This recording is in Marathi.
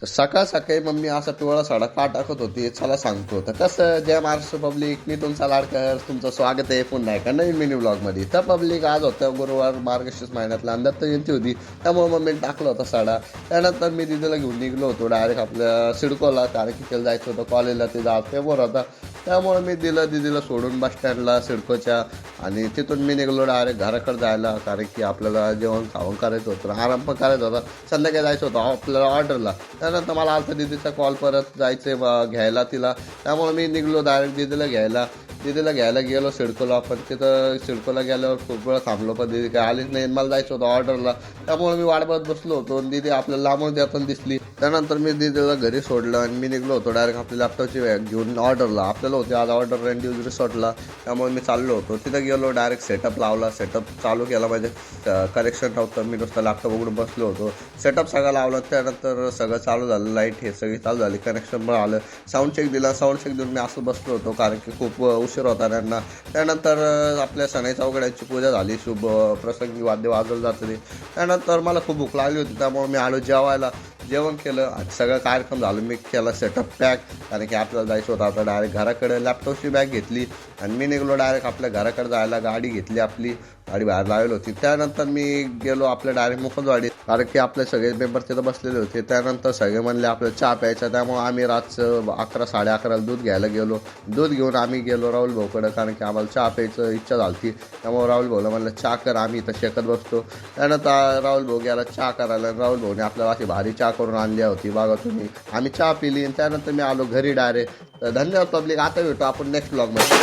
तर सकाळ सकाळी मम्मी असा पिवळा साडा का टाकत होती चला सांगतो. तर कसं, जय महाराष्ट्र पब्लिक, मी तुमचा लाडकर, तुमचं स्वागत आहे पुन्हा एका नवीन मिनी व्लॉगमध्ये. तर पब्लिक, आज होतं गुरुवार, मार्गशीर्ष महिन्यातला दत्त जयंती होती, त्यामुळे मम्मीने टाकला होता साडा. त्यानंतर मी दिदीला घेऊन निघलो होतो डायरेक्ट आपल्या सिडकोला, कारण की त्याला जायचं होतं कॉलेजला, ते जात पेपर होता. त्यामुळे मी दिदीला सोडून बस स्टँडला सिडकोच्या, आणि तिथून मी निघलो डायरेक्ट घराकडे जायला, कारण की आपल्याला जेवण खावण करायचं होतं, आराम पण करायचा होता, संध्याकाळी जायचं होतं आपल्याला ऑर्डरला. त्यानंतर मला आलता दीदीचा कॉल परत जायचं घ्यायला तिला, त्यामुळे मी निघलो डायरेक्ट दीदीला घ्यायला गेलो सिडकोला. पण तिथं सिडकोला गेल्यावर खूप वेळ थांबलो, पण दीदी काय आलीच नाही. मला जायचं होतं ऑर्डरला, त्यामुळे मी वाट बघत बसलो होतो. दीदी आपल्याला लांबून देताना दिसली. त्यानंतर मी दीदीला घरी सोडलं आणि मी निघलो होतो डायरेक्ट आपल्या लॅपटॉपची बॅग घेऊन ऑर्डरला. आपल्याला होते आज ऑर्डर रेंड्यूज रिसॉर्टला, त्यामुळे मी चाललो होतो. तिथं गेलो, डायरेक्ट सेटअप लावला, सेटअप चालू केला. म्हणजे कनेक्शन नव्हतं, मी नुसतं लॅपटॉप उघडून बसलो होतो. सेटअप सगळं लावलं, त्यानंतर सगळं चालू झालं, लाईट हे सगळी चालू झाली, कनेक्शन पण आलं. साऊंड चेक दिला, साऊंड चेक देऊन मी असं बसलो होतो, कारण की खूप उशीर होता त्यांना. त्यानंतर आपल्या सणाई चौघड्यांची पूजा झाली, शुभ प्रसंगी वाद्य वाजवलं जातं ते. त्यानंतर मला खूप भूक लागली होती, त्यामुळे मी आलो जेवायला. जेवण केलं आणि सगळं कार्यक्रम झालं. मी केला सेटअप पॅक, कारण की आपल्याला जायचं होतं आता डायरेक्ट घराकडे. लॅपटॉपची बॅग घेतली आणि मी निघलो डायरेक्ट आपल्या घराकडे जायला. गाडी घेतली, आपली गाडी बाहेर लावली होती. त्यानंतर मी गेलो आपल्या डायरेक्ट मुकुंदवाडी, कारण की आपले सगळे मेंबर तिथं बसलेले होते. त्यानंतर सगळे म्हणले आपल्याला चहा प्यायचा, त्यामुळे आम्ही रातचं 11 11:30 दूध घ्यायला गेलो. दूध घेऊन आम्ही गेलो राहुल भाऊकडे, कारण की आम्हाला चहा प्यायचं इच्छा झाली. त्यामुळे राहुल भाऊला म्हणलं चहा कर, आम्ही इथं शेकत बसतो. त्यानंतर राहुल भाऊ गेला चहा करायला. राहुल भाऊने आपल्याला अशी भारी चहा करून आणली होती, बघा तुम्ही. आम्ही चहा पिली आणि त्यानंतर मी आलो घरी डायरेक्ट. तर धन्यवाद पब्लिक, आता भेटू आपण नेक्स्ट ब्लॉगमध्ये.